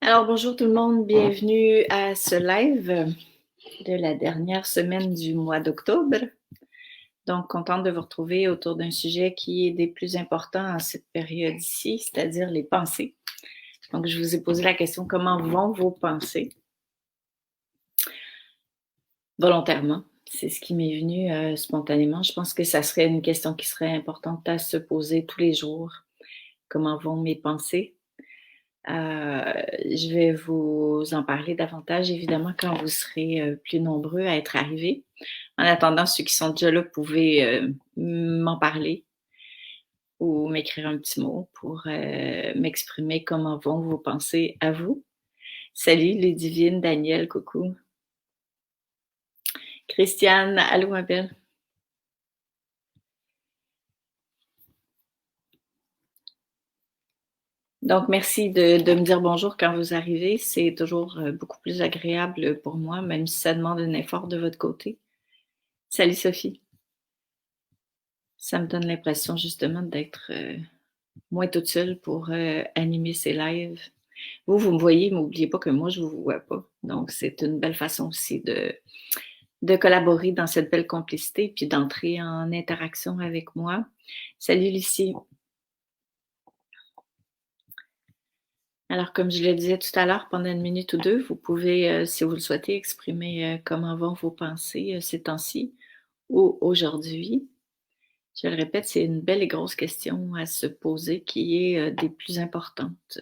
Alors, bonjour tout le monde, bienvenue à ce live de la dernière semaine du mois d'octobre. Donc, contente de vous retrouver autour d'un sujet qui est des plus importants en cette période-ci, c'est-à-dire les pensées. Donc, je vous ai posé la question, comment vont vos pensées? Volontairement, c'est ce qui m'est venu spontanément. Je pense que ça serait une question qui serait importante à se poser tous les jours. Comment vont mes pensées? Je vais vous en parler davantage, évidemment, quand vous serez plus nombreux à être arrivés. En attendant, ceux qui sont déjà là, pouvez m'en parler ou m'écrire un petit mot pour m'exprimer comment vont vos pensées à vous. Salut les divines, Daniel, coucou. Christiane, allô ma belle. Donc, merci de me dire bonjour quand vous arrivez. C'est toujours beaucoup plus agréable pour moi, même si ça demande un effort de votre côté. Salut Sophie. Ça me donne l'impression justement d'être moins toute seule pour animer ces lives. Vous me voyez, mais n'oubliez pas que moi, je ne vous vois pas. Donc, c'est une belle façon aussi de collaborer dans cette belle complicité puis d'entrer en interaction avec moi. Salut Lucie. Alors, comme je le disais tout à l'heure, pendant une minute ou deux, vous pouvez, si vous le souhaitez, exprimer comment vont vos pensées ces temps-ci ou aujourd'hui. Je le répète, c'est une belle et grosse question à se poser qui est des plus importantes.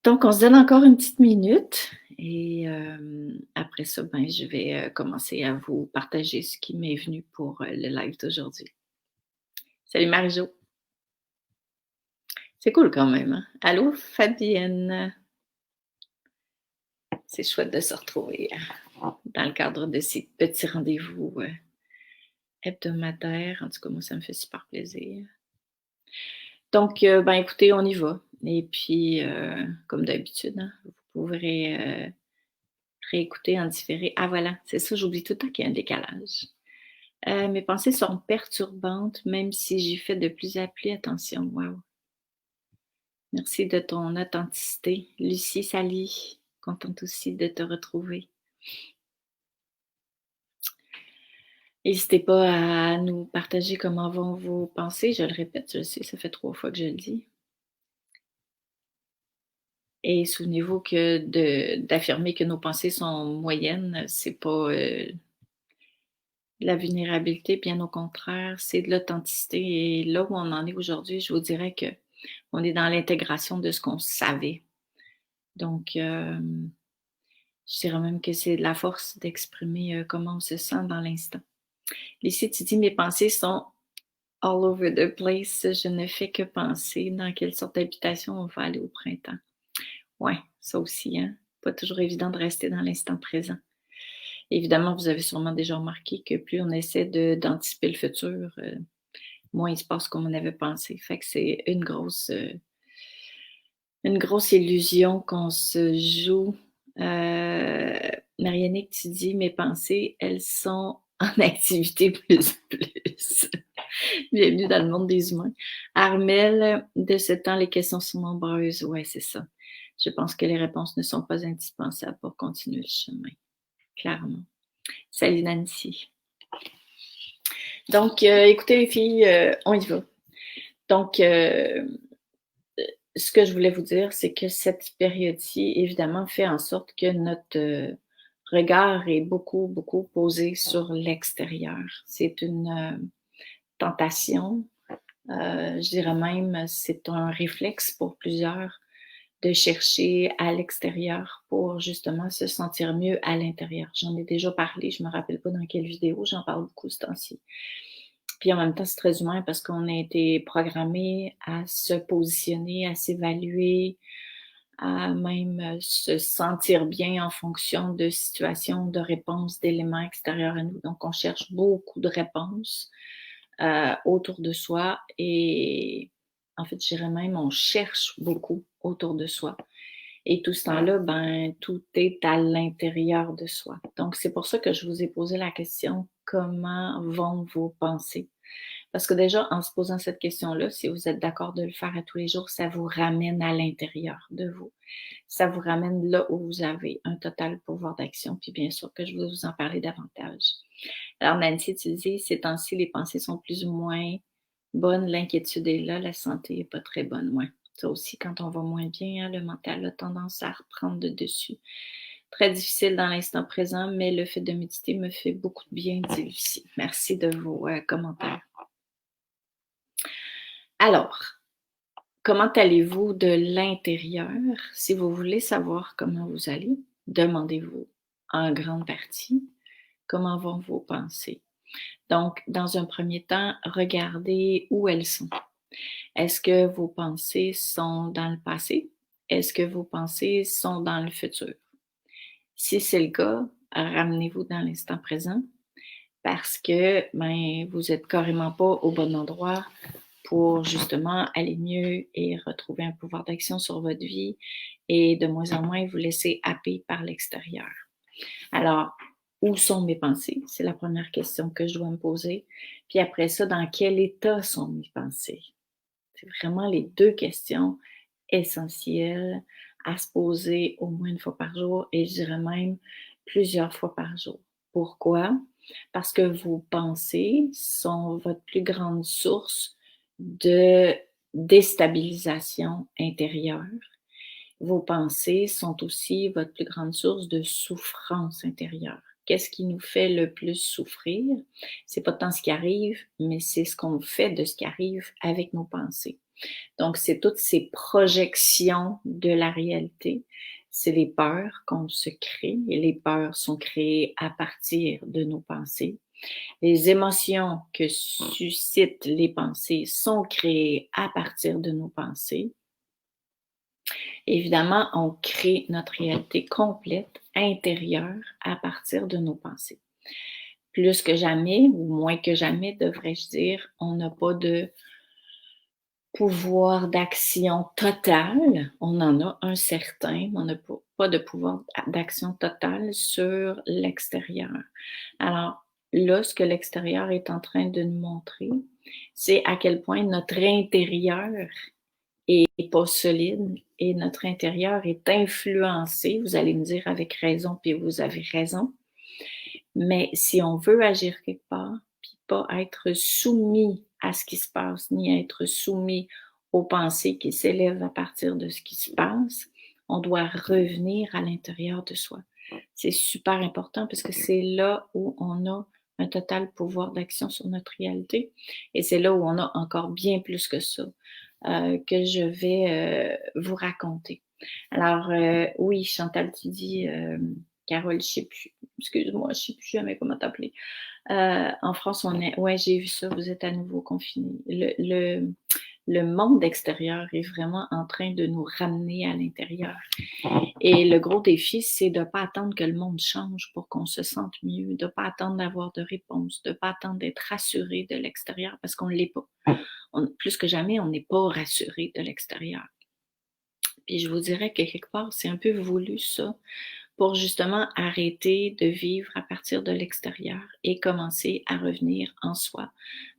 Donc, on se donne encore une petite minute et après ça, ben, je vais commencer à vous partager ce qui m'est venu pour le live d'aujourd'hui. Salut Marie-Jo. C'est cool quand même, hein? Allô Fabienne. C'est chouette de se retrouver dans le cadre de ces petits rendez-vous hebdomadaires. En tout cas, moi, ça me fait super plaisir. Donc, ben écoutez, on y va. Et puis, comme d'habitude, hein, vous pourrez réécouter en différé. Ah voilà, c'est ça, j'oublie tout le temps qu'il y a un décalage. Mes pensées sont perturbantes, même si j'y fais de plus appeler attention. Wow. Merci de ton authenticité. Lucie Sally, contente aussi de te retrouver. N'hésitez pas à nous partager comment vont vos pensées. Je le répète, je sais, ça fait 3 fois que je le dis. Et souvenez-vous que d'affirmer que nos pensées sont moyennes, c'est pas de la vulnérabilité, bien au contraire, c'est de l'authenticité. Et là où on en est aujourd'hui, je vous dirais que on est dans l'intégration de ce qu'on savait. Donc, je dirais même que c'est de la force d'exprimer comment on se sent dans l'instant. Lucie, tu dis, mes pensées sont all over the place. Je ne fais que penser dans quelle sorte d'habitation on va aller au printemps. Ouais, ça aussi, hein. Pas toujours évident de rester dans l'instant présent. Évidemment, vous avez sûrement déjà remarqué que plus on essaie d'anticiper le futur, moins il se passe comme on avait pensé. Fait que c'est une grosse illusion qu'on se joue. Marianique, tu dis, mes pensées, elles sont en activité plus plus. Bienvenue dans le monde des humains. Armel, de ce temps, les questions sont nombreuses. Ouais, c'est ça. Je pense que les réponses ne sont pas indispensables pour continuer le chemin. Clairement. Salut Nancy. Donc, écoutez les filles, on y va. Donc, ce que je voulais vous dire, c'est que cette période-ci, évidemment, fait en sorte que notre regard est beaucoup, beaucoup posé sur l'extérieur. C'est une tentation, je dirais même, c'est un réflexe pour plusieurs de chercher à l'extérieur pour justement se sentir mieux à l'intérieur. J'en ai déjà parlé, je me rappelle pas dans quelle vidéo, j'en parle beaucoup ce temps-ci. Puis en même temps, c'est très humain parce qu'on a été programmé à se positionner, à s'évaluer, à même se sentir bien en fonction de situations, de réponses, d'éléments extérieurs à nous. Donc, on cherche beaucoup de réponses autour de soi et en fait, je dirais même, on cherche beaucoup autour de soi. Et tout ce temps-là, ben, tout est à l'intérieur de soi. Donc, c'est pour ça que je vous ai posé la question, comment vont vos pensées? Parce que déjà, en se posant cette question-là, si vous êtes d'accord de le faire à tous les jours, ça vous ramène à l'intérieur de vous. Ça vous ramène là où vous avez un total pouvoir d'action. Puis bien sûr que je vais vous en parler davantage. Alors Nancy, tu dis, ces temps-ci, les pensées sont plus ou moins bonnes, l'inquiétude est là, la santé n'est pas très bonne. Ouais. Ça aussi, quand on va moins bien, hein, le mental a tendance à reprendre le dessus. Très difficile dans l'instant présent, mais le fait de méditer me fait beaucoup de bien, dit Lucie. Merci de vos commentaires. Alors, comment allez-vous de l'intérieur? Si vous voulez savoir comment vous allez, demandez-vous en grande partie comment vont vos pensées. Donc, dans un premier temps, regardez où elles sont. Est-ce que vos pensées sont dans le passé? Est-ce que vos pensées sont dans le futur? Si c'est le cas, ramenez-vous dans l'instant présent parce que vous n'êtes carrément pas au bon endroit pour justement aller mieux et retrouver un pouvoir d'action sur votre vie et de moins en moins vous laisser happer par l'extérieur. Alors, où sont mes pensées? C'est la première question que je dois me poser. Puis après ça, dans quel état sont mes pensées? C'est vraiment les deux questions essentielles à se poser au moins une fois par jour et je dirais même plusieurs fois par jour. Pourquoi? Parce que vos pensées sont votre plus grande source de déstabilisation intérieure. Vos pensées sont aussi votre plus grande source de souffrance intérieure. Qu'est-ce qui nous fait le plus souffrir? C'est pas tant ce qui arrive, mais c'est ce qu'on fait de ce qui arrive avec nos pensées. Donc, c'est toutes ces projections de la réalité. C'est les peurs qu'on se crée et les peurs sont créées à partir de nos pensées. Les émotions que suscitent les pensées sont créées à partir de nos pensées. Évidemment, on crée notre réalité complète intérieure à partir de nos pensées. Plus que jamais, ou moins que jamais, devrais-je dire, on n'a pas de pouvoir d'action total. On en a un certain, mais on n'a pas de pouvoir d'action total sur l'extérieur. Alors, là, ce que l'extérieur est en train de nous montrer, c'est à quel point notre intérieur est pas solide et notre intérieur est influencé, vous allez me dire avec raison, puis vous avez raison, mais si on veut agir quelque part, puis pas être soumis à ce qui se passe, ni être soumis aux pensées qui s'élèvent à partir de ce qui se passe, on doit revenir à l'intérieur de soi. C'est super important parce que c'est là où on a un total pouvoir d'action sur notre réalité et c'est là où on a encore bien plus que ça que je vais vous raconter. Alors, oui, Chantal, tu dis, Carole, je sais plus, excuse-moi, je sais plus jamais comment t'appeler. En France, on est, ouais, j'ai vu ça, vous êtes à nouveau confinés. Le monde extérieur est vraiment en train de nous ramener à l'intérieur. Et le gros défi, c'est de ne pas attendre que le monde change pour qu'on se sente mieux, de ne pas attendre d'avoir de réponse, de ne pas attendre d'être rassuré de l'extérieur parce qu'on ne l'est pas. Plus que jamais, on n'est pas rassuré de l'extérieur. Puis je vous dirais que quelque part, c'est un peu voulu ça, pour justement arrêter de vivre à partir de l'extérieur et commencer à revenir en soi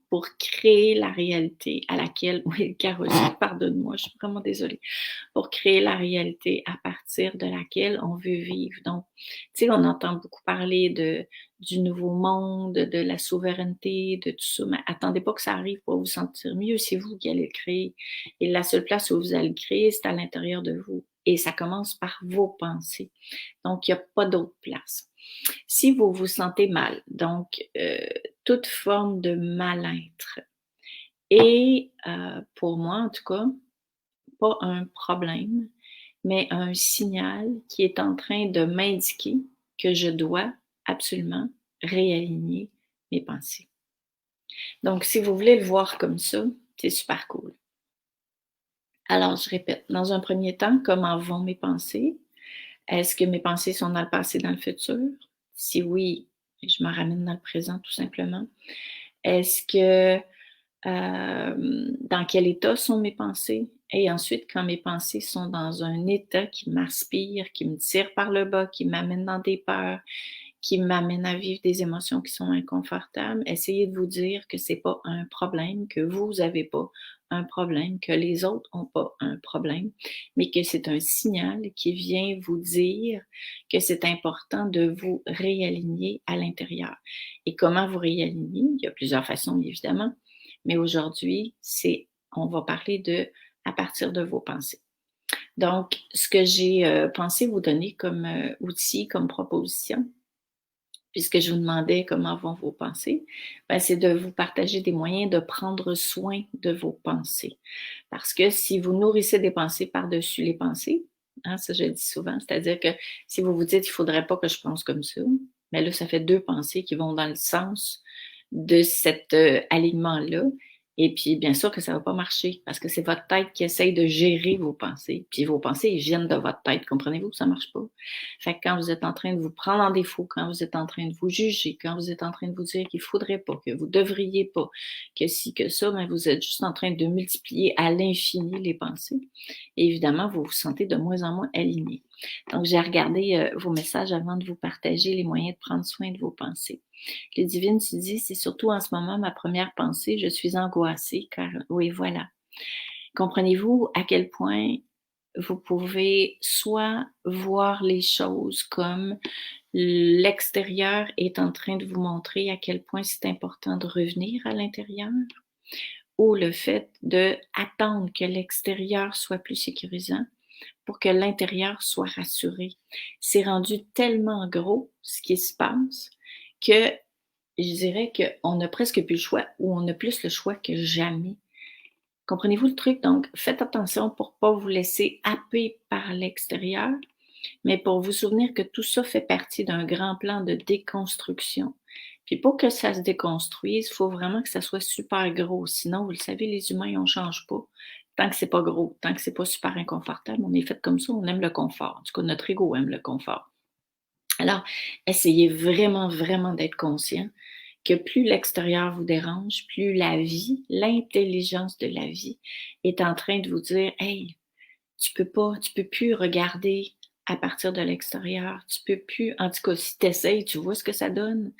pour créer la réalité à laquelle, oui, Caroline, pardonne-moi, je suis vraiment désolée, pour créer la réalité à partir de laquelle on veut vivre. Donc, tu sais, on entend beaucoup parler du nouveau monde, de la souveraineté, de tout ça, mais attendez pas que ça arrive pour vous sentir mieux, c'est vous qui allez le créer. Et la seule place où vous allez le créer, c'est à l'intérieur de vous. Et ça commence par vos pensées. Donc, il n'y a pas d'autre place. Si vous vous sentez mal, donc toute forme de mal-être, et pour moi en tout cas, pas un problème, mais un signal qui est en train de m'indiquer que je dois absolument réaligner mes pensées. Donc, si vous voulez le voir comme ça, c'est super cool. Alors, je répète, dans un premier temps, comment vont mes pensées? Est-ce que mes pensées sont dans le passé, dans le futur? Si oui, je me ramène dans le présent tout simplement. Est-ce que dans quel état sont mes pensées? Et ensuite, quand mes pensées sont dans un état qui m'aspire, qui me tire par le bas, qui m'amène dans des peurs, qui m'amène à vivre des émotions qui sont inconfortables, essayez de vous dire que c'est pas un problème, que vous avez pas un problème, que les autres ont pas un problème, mais que c'est un signal qui vient vous dire que c'est important de vous réaligner à l'intérieur. Et comment vous réaligner? Il y a plusieurs façons, évidemment, mais aujourd'hui, on va parler à partir de vos pensées. Donc, ce que j'ai pensé vous donner comme outil, comme proposition, puisque je vous demandais comment vont vos pensées, ben, c'est de vous partager des moyens de prendre soin de vos pensées. Parce que si vous nourrissez des pensées par-dessus les pensées, hein, ça je le dis souvent, c'est-à-dire que si vous vous dites, il ne faudrait pas que je pense comme ça, mais là, ça fait 2 pensées qui vont dans le sens de cet alignement-là. Et puis, bien sûr que ça ne va pas marcher parce que c'est votre tête qui essaye de gérer vos pensées. Puis vos pensées, ils viennent de votre tête, comprenez-vous? Ça ne marche pas. Fait que quand vous êtes en train de vous prendre en défaut, quand vous êtes en train de vous juger, quand vous êtes en train de vous dire qu'il ne faudrait pas, que vous ne devriez pas, que si, que ça, ben vous êtes juste en train de multiplier à l'infini les pensées. Et évidemment, vous vous sentez de moins en moins aligné. Donc, j'ai regardé vos messages avant de vous partager les moyens de prendre soin de vos pensées. Le divine se dit, c'est surtout en ce moment ma première pensée, je suis angoissée, car oui, voilà. Comprenez-vous à quel point vous pouvez soit voir les choses comme l'extérieur est en train de vous montrer à quel point c'est important de revenir à l'intérieur, ou le fait d'attendre que l'extérieur soit plus sécurisant pour que l'intérieur soit rassuré. C'est rendu tellement gros ce qui se passe que je dirais qu'on n'a presque plus le choix ou on a plus le choix que jamais. Comprenez-vous le truc? Donc, faites attention pour ne pas vous laisser happer par l'extérieur, mais pour vous souvenir que tout ça fait partie d'un grand plan de déconstruction. Puis pour que ça se déconstruise, il faut vraiment que ça soit super gros. Sinon, vous le savez, les humains, on ne change pas. Tant que c'est pas gros, tant que c'est pas super inconfortable, on est fait comme ça, on aime le confort. En tout cas, notre ego aime le confort. Alors, essayez vraiment, vraiment d'être conscient que plus l'extérieur vous dérange, plus la vie, l'intelligence de la vie est en train de vous dire, hey, tu peux plus regarder à partir de l'extérieur, tu peux plus, en tout cas, si tu essayes, tu vois ce que ça donne.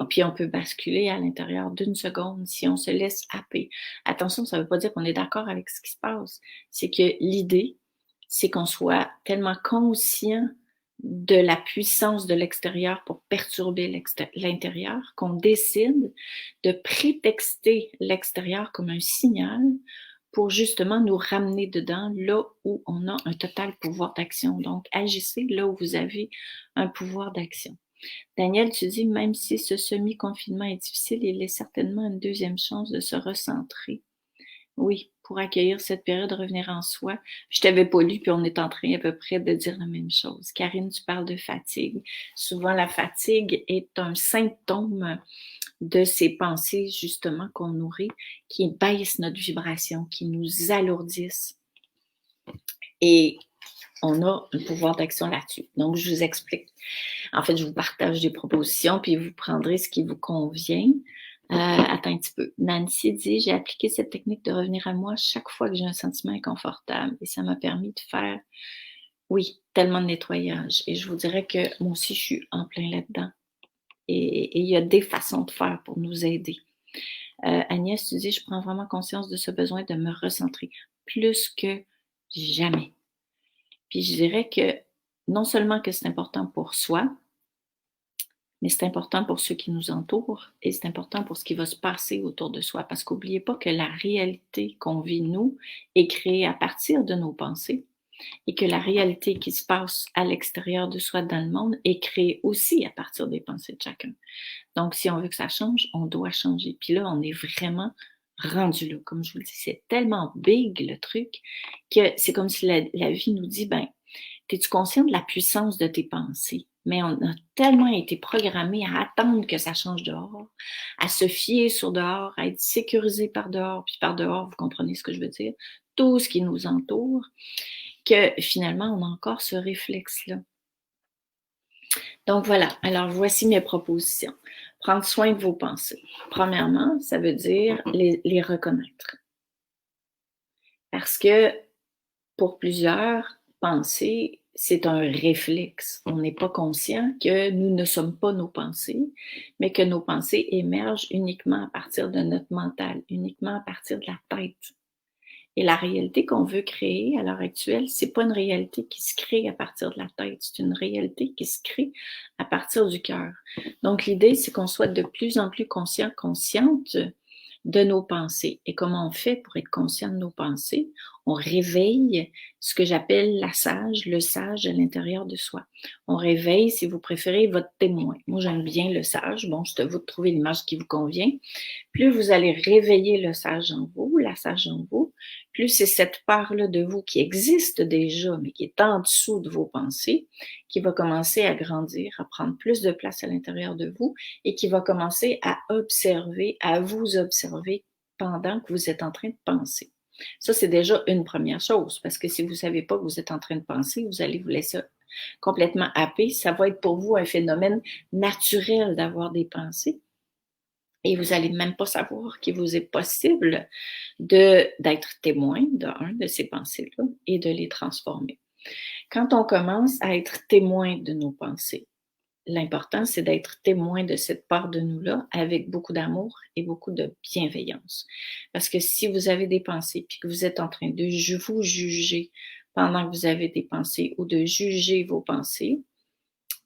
Puis on peut basculer à l'intérieur d'une seconde si on se laisse happer. Attention, ça ne veut pas dire qu'on est d'accord avec ce qui se passe. C'est que l'idée, c'est qu'on soit tellement conscient de la puissance de l'extérieur pour perturber l'intérieur, qu'on décide de prétexter l'extérieur comme un signal pour justement nous ramener dedans, là où on a un total pouvoir d'action. Donc, agissez là où vous avez un pouvoir d'action. Daniel, tu dis, même si ce semi-confinement est difficile, il est certainement une deuxième chance de se recentrer. Oui, pour accueillir cette période, revenir en soi. Je t'avais pas lu, puis on est en train à peu près de dire la même chose. Karine, tu parles de fatigue. Souvent, la fatigue est un symptôme de ces pensées, justement, qu'on nourrit, qui baissent notre vibration, qui nous alourdissent. Et on a un pouvoir d'action là-dessus. Donc, je vous explique. En fait, je vous partage des propositions, puis vous prendrez ce qui vous convient. Attends un petit peu. Nancy dit, j'ai appliqué cette technique de revenir à moi chaque fois que j'ai un sentiment inconfortable et ça m'a permis de faire, oui, tellement de nettoyage. Et je vous dirais que moi aussi, je suis en plein là-dedans. Et il y a des façons de faire pour nous aider. Agnès, tu dis, je prends vraiment conscience de ce besoin de me recentrer plus que jamais. Puis je dirais que non seulement que c'est important pour soi, mais c'est important pour ceux qui nous entourent et c'est important pour ce qui va se passer autour de soi. Parce qu'oubliez pas que la réalité qu'on vit, nous, est créée à partir de nos pensées et que la réalité qui se passe à l'extérieur de soi dans le monde est créée aussi à partir des pensées de chacun. Donc, si on veut que ça change, on doit changer. Puis là, on est vraiment rendu là. Comme je vous le dis, c'est tellement big le truc que c'est comme si la vie nous dit, ben, es-tu conscient de la puissance de tes pensées? Mais on a tellement été programmé à attendre que ça change dehors, à se fier sur dehors, à être sécurisé par dehors, puis par dehors, vous comprenez ce que je veux dire, tout ce qui nous entoure, que finalement, on a encore ce réflexe-là. Donc voilà, alors voici mes propositions. Prendre soin de vos pensées. Premièrement, ça veut dire les reconnaître. Parce que pour plusieurs, penser, c'est un réflexe. On n'est pas conscient que nous ne sommes pas nos pensées, mais que nos pensées émergent uniquement à partir de notre mental, uniquement à partir de la tête. Et la réalité qu'on veut créer à l'heure actuelle, c'est pas une réalité qui se crée à partir de la tête, c'est une réalité qui se crée à partir du cœur. Donc l'idée, c'est qu'on soit de plus en plus conscient, consciente de nos pensées. Et comment on fait pour être conscient de nos pensées? On réveille ce que j'appelle le sage à l'intérieur de soi. On réveille, si vous préférez, votre témoin. Moi, j'aime bien le sage. Bon, c'est à vous de trouver l'image qui vous convient. Plus vous allez réveiller le sage en vous, la sage en vous, plus c'est cette part-là de vous qui existe déjà, mais qui est en dessous de vos pensées, qui va commencer à grandir, à prendre plus de place à l'intérieur de vous et qui va commencer à observer, à vous observer pendant que vous êtes en train de penser. Ça, c'est déjà une première chose, parce que si vous ne savez pas que vous êtes en train de penser, vous allez vous laisser complètement happer. Ça va être pour vous un phénomène naturel d'avoir des pensées. Et vous n'allez même pas savoir qu'il vous est possible d'être témoin de ces pensées-là et de les transformer. Quand on commence à être témoin de nos pensées, l'important, c'est d'être témoin de cette part de nous-là avec beaucoup d'amour et beaucoup de bienveillance. Parce que si vous avez des pensées puis que vous êtes en train de vous juger pendant que vous avez des pensées ou de juger vos pensées,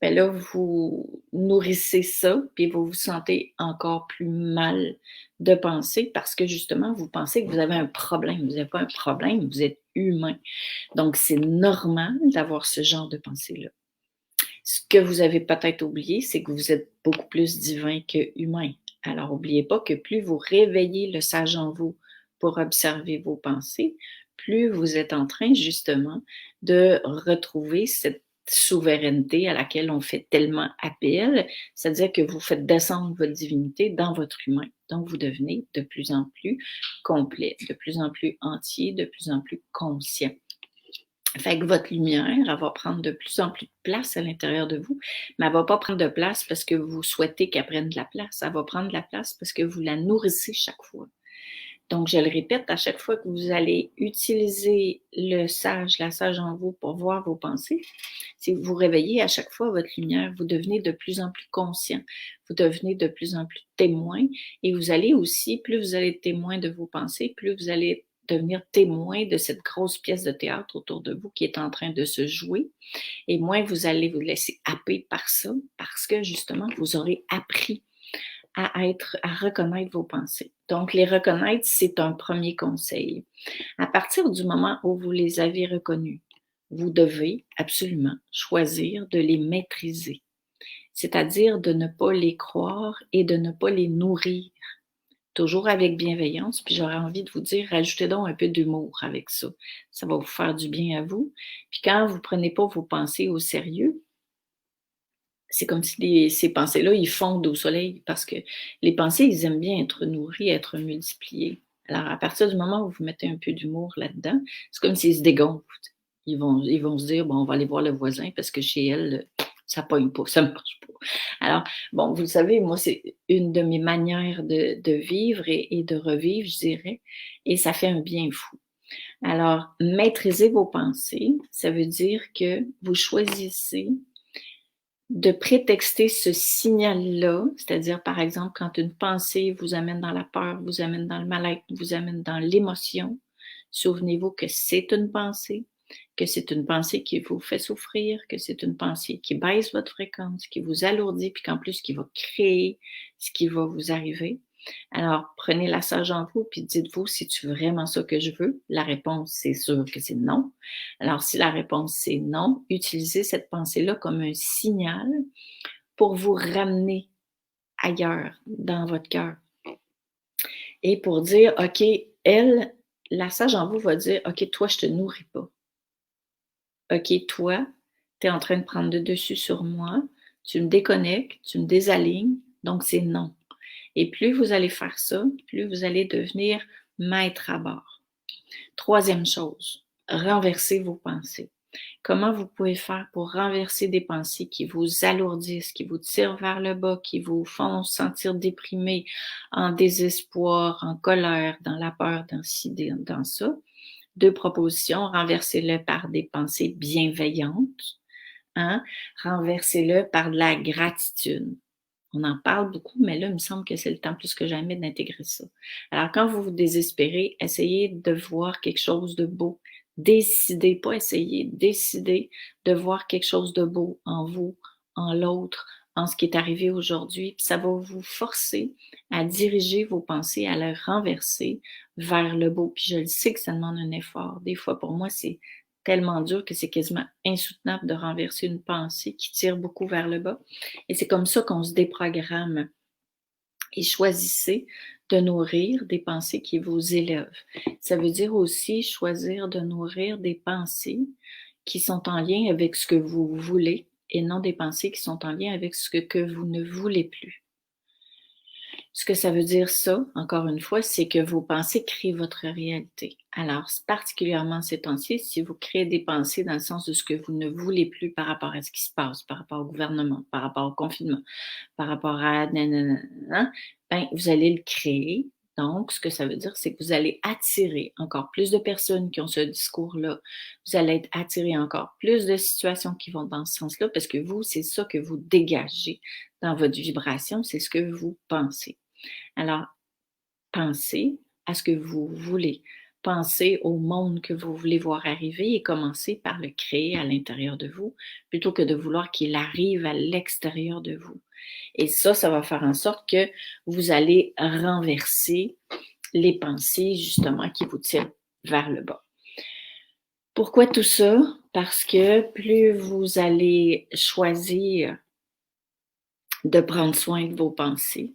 ben là, vous nourrissez ça, puis vous vous sentez encore plus mal de penser parce que justement, vous pensez que vous avez un problème. Vous n'avez pas un problème, vous êtes humain. Donc, c'est normal d'avoir ce genre de pensée-là. Ce que vous avez peut-être oublié, c'est que vous êtes beaucoup plus divin que humain. Alors, n'oubliez pas que plus vous réveillez le sage en vous pour observer vos pensées, plus vous êtes en train justement de retrouver cette souveraineté à laquelle on fait tellement appel, c'est-à-dire que vous faites descendre votre divinité dans votre humain. Donc, vous devenez de plus en plus complet, de plus en plus entier, de plus en plus conscient. Fait que votre lumière, elle va prendre de plus en plus de place à l'intérieur de vous, mais elle ne va pas prendre de place parce que vous souhaitez qu'elle prenne de la place. Elle va prendre de la place parce que vous la nourrissez chaque fois. Donc, je le répète, à chaque fois que vous allez utiliser le sage, la sage en vous pour voir vos pensées, si vous réveillez à chaque fois votre lumière, vous devenez de plus en plus conscient, vous devenez de plus en plus témoin et vous allez aussi, plus vous allez être témoin de vos pensées, plus vous allez devenir témoin de cette grosse pièce de théâtre autour de vous qui est en train de se jouer et moins vous allez vous laisser happer par ça parce que justement, vous aurez appris à reconnaître vos pensées. Donc, les reconnaître, c'est un premier conseil. À partir du moment où vous les avez reconnues, vous devez absolument choisir de les maîtriser, c'est-à-dire de ne pas les croire et de ne pas les nourrir, toujours avec bienveillance. Puis j'aurais envie de vous dire, rajoutez donc un peu d'humour avec ça. Ça va vous faire du bien à vous. Puis quand vous ne prenez pas vos pensées au sérieux, c'est comme si ces pensées-là, ils fondent au soleil parce que les pensées, ils aiment bien être nourries, être multipliées. Alors, à partir du moment où vous mettez un peu d'humour là-dedans, c'est comme s'ils se dégonflent. Ils vont se dire, bon, on va aller voir le voisin parce que chez elle, ça pogne pas, ça ne marche pas. Alors, bon, vous le savez, moi, c'est une de mes manières de vivre et de revivre, je dirais, et ça fait un bien fou. Alors, maîtriser vos pensées, ça veut dire que vous choisissez de prétexter ce signal-là, c'est-à-dire, par exemple, quand une pensée vous amène dans la peur, vous amène dans le mal-être, vous amène dans l'émotion, souvenez-vous que c'est une pensée, que c'est une pensée qui vous fait souffrir, que c'est une pensée qui baisse votre fréquence, qui vous alourdit, puis qu'en plus, qui va créer ce qui va vous arriver. Alors, prenez la sage en vous, puis dites-vous, c'est-tu vraiment ça que je veux? La réponse, c'est sûr que c'est non. Alors, si la réponse, c'est non, utilisez cette pensée-là comme un signal pour vous ramener ailleurs, dans votre cœur. Et pour dire, OK, elle, la sage en vous va dire, OK, toi, je te nourris pas. OK, toi, tu es en train de prendre le dessus sur moi, tu me déconnectes, tu me désalignes, donc c'est non. Et plus vous allez faire ça, plus vous allez devenir maître à bord. Troisième chose, renverser vos pensées. Comment vous pouvez faire pour renverser des pensées qui vous alourdissent, qui vous tirent vers le bas, qui vous font sentir déprimé, en désespoir, en colère, dans la peur, dans ci, dans ça? deux propositions, renversez-le par des pensées bienveillantes, hein? Renversez-le par de la gratitude. On en parle beaucoup, mais là, il me semble que c'est le temps plus que jamais d'intégrer ça. Alors, quand vous vous désespérez, essayez de voir quelque chose de beau. Décidez, pas essayer, décidez de voir quelque chose de beau en vous, en l'autre, en ce qui est arrivé aujourd'hui. Puis ça va vous forcer à diriger vos pensées, à les renverser vers le beau. Puis je le sais que ça demande un effort. Des fois, pour moi, c'est tellement dur que c'est quasiment insoutenable de renverser une pensée qui tire beaucoup vers le bas. Et c'est comme ça qu'on se déprogramme. Et choisissez de nourrir des pensées qui vous élèvent. Ça veut dire aussi choisir de nourrir des pensées qui sont en lien avec ce que vous voulez et non des pensées qui sont en lien avec ce que vous ne voulez plus. Ce que ça veut dire ça, encore une fois, c'est que vos pensées créent votre réalité. Alors, particulièrement ces temps-ci, si vous créez des pensées dans le sens de ce que vous ne voulez plus par rapport à ce qui se passe, par rapport au gouvernement, par rapport au confinement, par rapport à nanana, ben, vous allez le créer. Donc, ce que ça veut dire, c'est que vous allez attirer encore plus de personnes qui ont ce discours-là. Vous allez être attiré encore plus de situations qui vont dans ce sens-là parce que vous, c'est ça que vous dégagez dans votre vibration, c'est ce que vous pensez. Alors, pensez à ce que vous voulez. Pensez au monde que vous voulez voir arriver et commencez par le créer à l'intérieur de vous plutôt que de vouloir qu'il arrive à l'extérieur de vous. Et ça va faire en sorte que vous allez renverser les pensées justement qui vous tirent vers le bas. Pourquoi tout ça? Parce que plus vous allez choisir de prendre soin de vos pensées,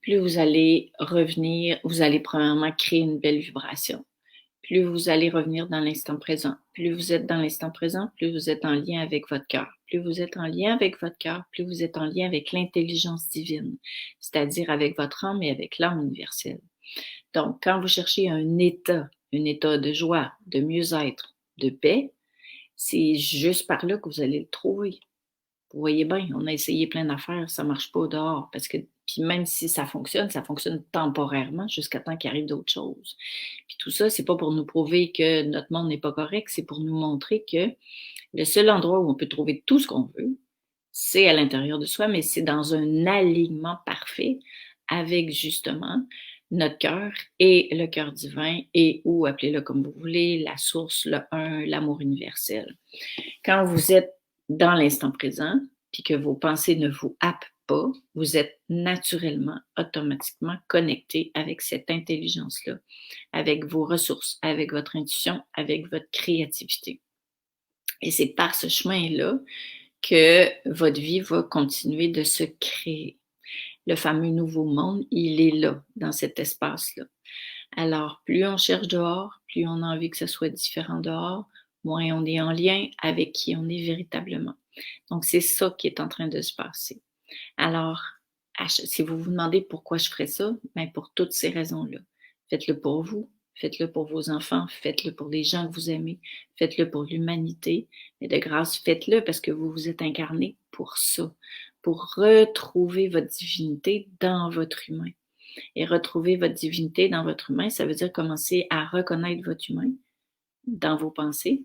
plus vous allez revenir, vous allez premièrement créer une belle vibration. Plus vous allez revenir dans l'instant présent. Plus vous êtes dans l'instant présent, plus vous êtes en lien avec votre cœur. Plus vous êtes en lien avec votre cœur, plus vous êtes en lien avec l'intelligence divine, c'est-à-dire avec votre âme et avec l'âme universelle. Donc, quand vous cherchez un état de joie, de mieux-être, de paix, c'est juste par là que vous allez le trouver. Vous voyez bien, on a essayé plein d'affaires, ça marche pas dehors parce que puis même si ça fonctionne temporairement jusqu'à temps qu'il arrive d'autres choses. Puis tout ça, c'est pas pour nous prouver que notre monde n'est pas correct, c'est pour nous montrer que le seul endroit où on peut trouver tout ce qu'on veut, c'est à l'intérieur de soi, mais c'est dans un alignement parfait avec justement notre cœur et le cœur divin et ou appelez-le comme vous voulez, la source, le un, l'amour universel. Quand vous êtes dans l'instant présent, puis que vos pensées ne vous happent pas, vous êtes naturellement, automatiquement connecté avec cette intelligence-là, avec vos ressources, avec votre intuition, avec votre créativité. Et c'est par ce chemin-là que votre vie va continuer de se créer. Le fameux nouveau monde, il est là, dans cet espace-là. Alors, plus on cherche dehors, plus on a envie que ce soit différent dehors, moins on est en lien avec qui on est véritablement. Donc, c'est ça qui est en train de se passer. Alors, si vous vous demandez pourquoi je ferais ça, ben pour toutes ces raisons-là. Faites-le pour vous, faites-le pour vos enfants, faites-le pour les gens que vous aimez, faites-le pour l'humanité. Et de grâce, faites-le parce que vous vous êtes incarné pour ça, pour retrouver votre divinité dans votre humain. Et retrouver votre divinité dans votre humain, ça veut dire commencer à reconnaître votre humain dans vos pensées,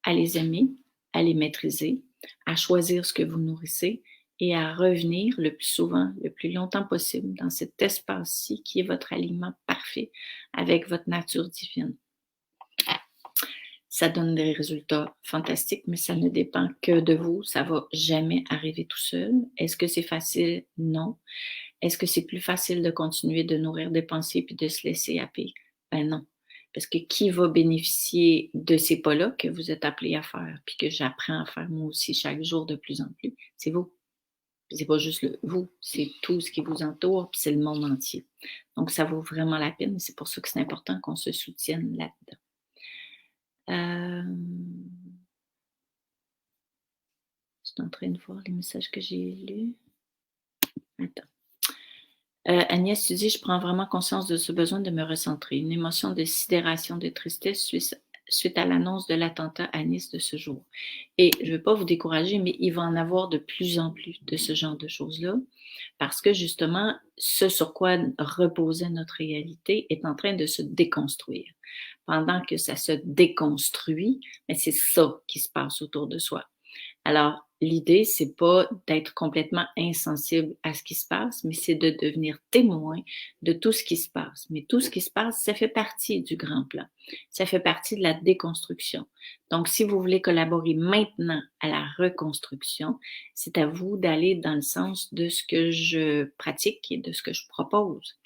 à les aimer, à les maîtriser, à choisir ce que vous nourrissez et à revenir le plus souvent, le plus longtemps possible dans cet espace-ci qui est votre alignement parfait avec votre nature divine. Ça donne des résultats fantastiques, mais ça ne dépend que de vous. Ça va jamais arriver tout seul. Est-ce que c'est facile? Non. Est-ce que c'est plus facile de continuer de nourrir des pensées puis de se laisser happer? Ben non. Parce que qui va bénéficier de ces pas-là que vous êtes appelés à faire, puis que j'apprends à faire moi aussi chaque jour de plus en plus? C'est vous. C'est pas juste vous, c'est tout ce qui vous entoure, puis c'est le monde entier. Donc, ça vaut vraiment la peine. C'est pour ça que c'est important qu'on se soutienne là-dedans. Je suis en train de voir les messages que j'ai lus. Attends. Agnès, tu dis, je prends vraiment conscience de ce besoin de me recentrer. Une émotion de sidération, de tristesse suite à l'annonce de l'attentat à Nice de ce jour. Et je ne veux pas vous décourager, mais il va en avoir de plus en plus de ce genre de choses-là, parce que justement, ce sur quoi reposait notre réalité est en train de se déconstruire. pendant que ça se déconstruit, mais c'est ça qui se passe autour de soi. Alors, l'idée, c'est pas d'être complètement insensible à ce qui se passe, mais c'est de devenir témoin de tout ce qui se passe. Mais tout ce qui se passe, ça fait partie du grand plan. Ça fait partie de la déconstruction. Donc, si vous voulez collaborer maintenant à la reconstruction, c'est à vous d'aller dans le sens de ce que je pratique et de ce que je propose.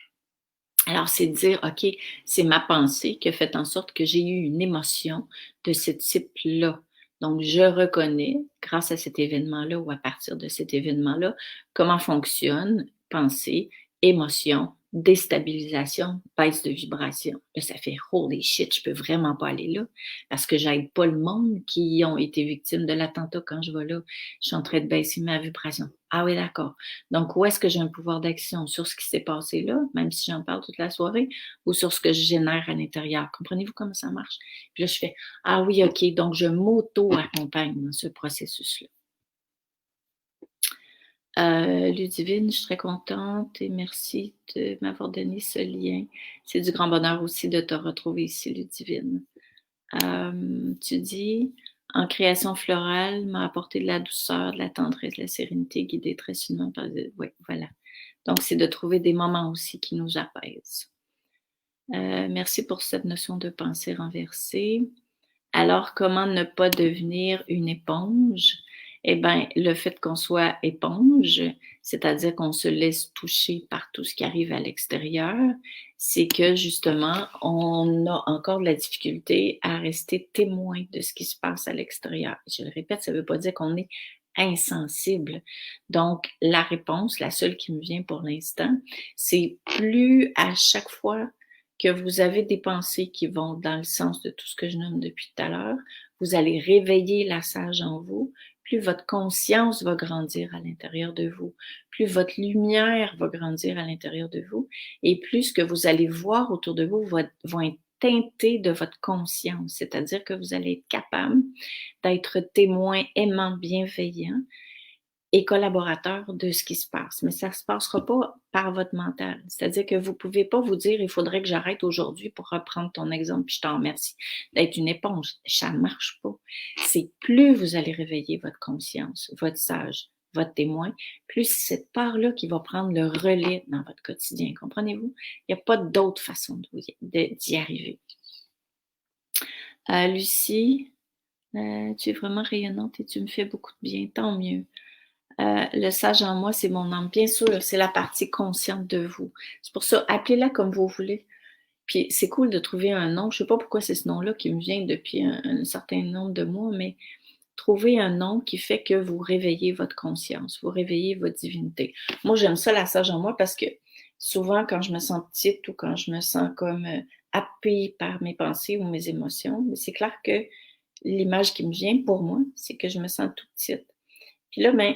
Alors, c'est de dire, OK, c'est ma pensée qui a fait en sorte que j'ai eu une émotion de ce type-là. Donc, je reconnais, grâce à cet événement-là ou à partir de cet événement-là, comment fonctionne pensée, émotion, déstabilisation, baisse de vibration. Là, ça fait holy shit, je peux vraiment pas aller là parce que j'aide pas le monde qui ont été victimes de l'attentat quand je vais là. Je suis en train de baisser ma vibration. Ah oui, d'accord. Donc, où est-ce que j'ai un pouvoir d'action sur ce qui s'est passé là, même si j'en parle toute la soirée, ou sur ce que je génère à l'intérieur? Comprenez-vous comment ça marche? Puis là, je fais, ah oui, OK, donc je m'auto-accompagne dans ce processus-là. Ludivine, je suis très contente et merci de m'avoir donné ce lien. C'est du grand bonheur aussi de te retrouver ici, Ludivine. Tu dis, en création florale, m'a apporté de la douceur, de la tendresse, de la sérénité, guidée très finement par... Oui, voilà. Donc, c'est de trouver des moments aussi qui nous apaisent. Merci pour cette notion de pensée renversée. Alors, comment ne pas devenir une éponge? Eh bien, le fait qu'on soit éponge, c'est-à-dire qu'on se laisse toucher par tout ce qui arrive à l'extérieur, c'est que justement, on a encore de la difficulté à rester témoin de ce qui se passe à l'extérieur. Je le répète, ça ne veut pas dire qu'on est insensible. Donc, la réponse, la seule qui me vient pour l'instant, c'est plus à chaque fois que vous avez des pensées qui vont dans le sens de tout ce que je nomme depuis tout à l'heure, vous allez réveiller la sage en vous, plus votre conscience va grandir à l'intérieur de vous, plus votre lumière va grandir à l'intérieur de vous, et plus ce que vous allez voir autour de vous vont être teinté de votre conscience, c'est-à-dire que vous allez être capable d'être témoin aimant, bienveillant, et collaborateur de ce qui se passe. Mais ça ne se passera pas par votre mental. C'est-à-dire que vous ne pouvez pas vous dire, il faudrait que j'arrête aujourd'hui pour reprendre ton exemple, puis je t'en remercie, d'être une éponge. Ça ne marche pas. C'est plus vous allez réveiller votre conscience, votre sage, votre témoin, plus c'est cette part-là qui va prendre le relais dans votre quotidien. Comprenez-vous? Il n'y a pas d'autre façon d'y arriver. Lucie, tu es vraiment rayonnante et tu me fais beaucoup de bien. Tant mieux. Le sage en moi, c'est mon âme. Bien sûr, c'est la partie consciente de vous. C'est pour ça, appelez-la comme vous voulez. Puis c'est cool de trouver un nom. Je ne sais pas pourquoi c'est ce nom-là qui me vient depuis un certain nombre de mois, mais trouvez un nom qui fait que vous réveillez votre conscience, vous réveillez votre divinité. Moi, j'aime ça, la sage en moi, parce que souvent, quand je me sens petite ou quand je me sens comme happée par mes pensées ou mes émotions, c'est clair que l'image qui me vient pour moi, c'est que je me sens toute petite. Puis là, ben,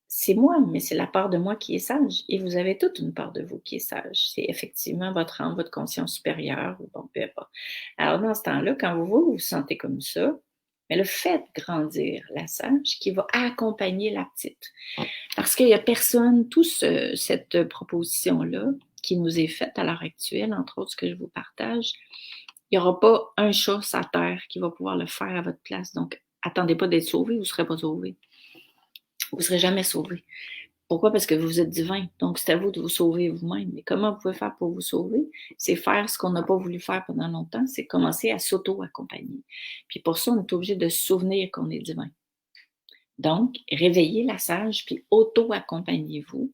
c'est moi, mais c'est la part de moi qui est sage. Et vous avez toute une part de vous qui est sage. C'est effectivement votre âme, votre conscience supérieure, ou bon, peu importe. Alors, dans ce temps-là, quand vous vous sentez comme ça, mais le fait de grandir la sage qui va accompagner la petite. Parce qu'il n'y a personne, cette proposition-là qui nous est faite à l'heure actuelle, entre autres ce que je vous partage, il n'y aura pas un chat sur terre qui va pouvoir le faire à votre place. Donc, attendez pas d'être sauvé, vous ne serez pas sauvé. Vous ne serez jamais sauvé. Pourquoi? Parce que vous êtes divin. Donc, c'est à vous de vous sauver vous-même. Mais comment vous pouvez faire pour vous sauver? C'est faire ce qu'on n'a pas voulu faire pendant longtemps, c'est commencer à s'auto-accompagner. Puis pour ça, on est obligé de se souvenir qu'on est divin. Donc, réveillez la sage, puis auto-accompagnez-vous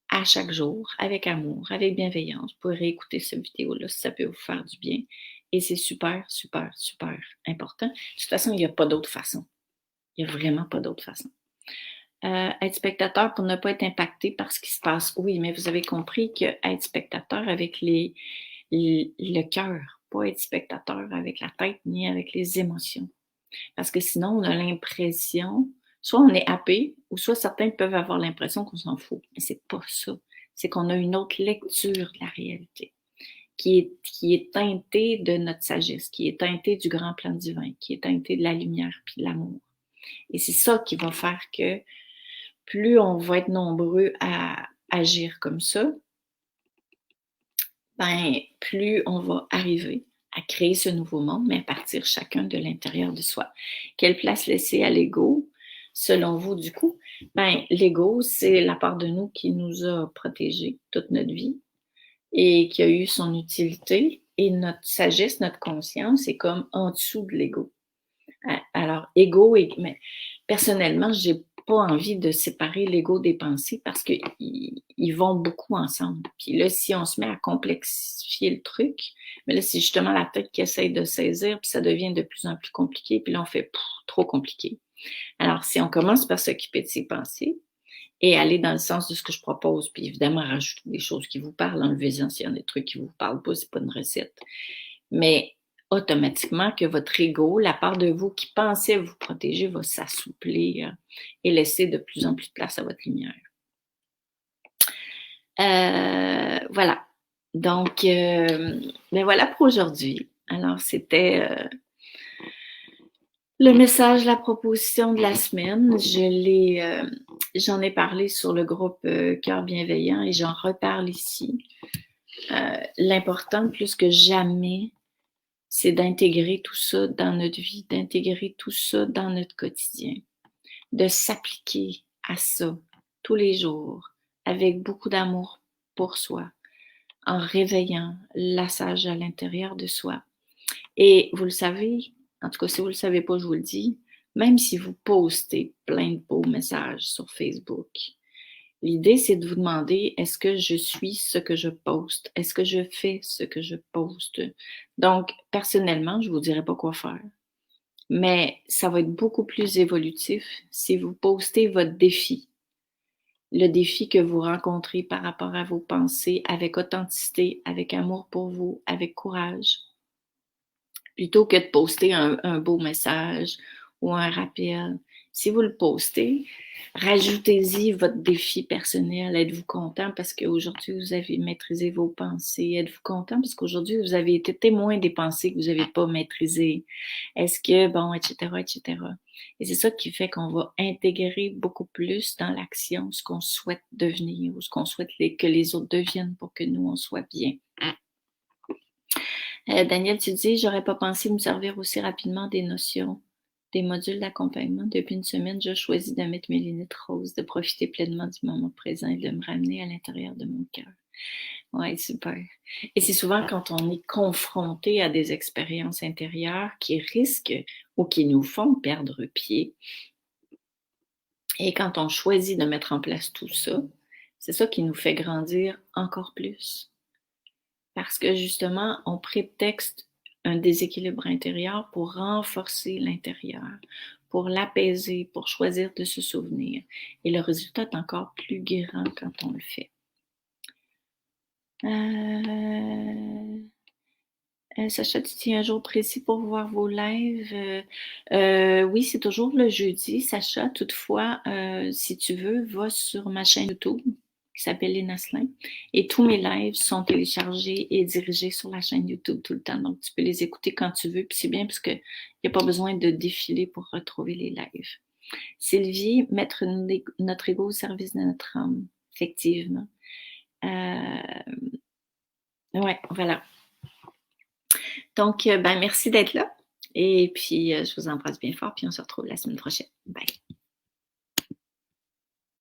à chaque jour, avec amour, avec bienveillance. Vous pouvez réécouter cette vidéo-là si ça peut vous faire du bien. Et c'est super, super, super important. De toute façon, il n'y a pas d'autre façon. Il n'y a vraiment pas d'autre façon. Être spectateur pour ne pas être impacté par ce qui se passe. Oui, mais vous avez compris que être spectateur avec le cœur, pas être spectateur avec la tête ni avec les émotions. Parce que sinon, on a l'impression, soit on est happé, ou soit certains peuvent avoir l'impression qu'on s'en fout. Mais c'est pas ça. C'est qu'on a une autre lecture de la réalité qui est teintée de notre sagesse, qui est teintée du grand plan divin, qui est teintée de la lumière puis de l'amour. Et c'est ça qui va faire que plus on va être nombreux à agir comme ça, ben, plus on va arriver à créer ce nouveau monde, mais à partir chacun de l'intérieur de soi. Quelle place laisser à l'ego, selon vous, du coup? Ben, l'ego, c'est la part de nous qui nous a protégés toute notre vie et qui a eu son utilité. Et notre sagesse, notre conscience est comme en dessous de l'ego. Alors, ego, mais personnellement, j'ai pas envie de séparer l'ego des pensées parce qu'ils vont beaucoup ensemble. Puis là, si on se met à complexifier le truc, mais là, c'est justement la tête qui essaye de saisir, puis ça devient de plus en plus compliqué, puis là, on fait trop compliqué. Alors, si on commence par s'occuper de ses pensées et aller dans le sens de ce que je propose, puis évidemment, rajouter des choses qui vous parlent, enlevez-en s'il y a des trucs qui vous parlent pas, c'est pas une recette. Mais automatiquement que votre ego, la part de vous qui pensait vous protéger, va s'assouplir et laisser de plus en plus de place à votre lumière. Voilà. Donc, ben voilà pour aujourd'hui. Alors, c'était le message, la proposition de la semaine. J'en ai parlé sur le groupe Cœur bienveillant et j'en reparle ici. L'important, plus que jamais, c'est d'intégrer tout ça dans notre vie, d'intégrer tout ça dans notre quotidien, de s'appliquer à ça tous les jours avec beaucoup d'amour pour soi, en réveillant la sage à l'intérieur de soi. Et vous le savez, en tout cas si vous ne le savez pas, je vous le dis, même si vous postez plein de beaux messages sur Facebook, l'idée, c'est de vous demander, est-ce que je suis ce que je poste? Est-ce que je fais ce que je poste? Donc, personnellement, je ne vous dirai pas quoi faire. Mais ça va être beaucoup plus évolutif si vous postez votre défi. Le défi que vous rencontrez par rapport à vos pensées avec authenticité, avec amour pour vous, avec courage. Plutôt que de poster un beau message ou un rappel. Si vous le postez, rajoutez-y votre défi personnel. Êtes-vous content parce qu'aujourd'hui, vous avez maîtrisé vos pensées? Êtes-vous content parce qu'aujourd'hui, vous avez été témoin des pensées que vous n'avez pas maîtrisées? Est-ce que, bon, etc., etc. Et c'est ça qui fait qu'on va intégrer beaucoup plus dans l'action ce qu'on souhaite devenir ou ce qu'on souhaite que les autres deviennent pour que nous, on soit bien. Daniel, tu dis, j'aurais pas pensé me servir aussi rapidement des notions, des modules d'accompagnement. Depuis une semaine, je choisis de mettre mes lunettes roses, de profiter pleinement du moment présent et de me ramener à l'intérieur de mon cœur. Ouais, super. Et c'est souvent quand on est confronté à des expériences intérieures qui risquent ou qui nous font perdre pied. Et quand on choisit de mettre en place tout ça, c'est ça qui nous fait grandir encore plus. Parce que justement, on prétexte un déséquilibre intérieur pour renforcer l'intérieur, pour l'apaiser, pour choisir de se souvenir. Et le résultat est encore plus grand quand on le fait. Sacha, tu tiens un jour précis pour voir vos lives? Oui, c'est toujours le jeudi, Sacha. Toutefois, si tu veux, va sur ma chaîne YouTube qui s'appelle Léna Slin. Et tous mes lives sont téléchargés et dirigés sur la chaîne YouTube tout le temps. Donc, tu peux les écouter quand tu veux. Puis c'est bien parce qu'il n'y a pas besoin de défiler pour retrouver les lives. Sylvie, mettre notre ego au service de notre âme, effectivement. Ouais, voilà. Donc, ben, merci d'être là. Et puis, je vous embrasse bien fort. Puis, on se retrouve la semaine prochaine. Bye.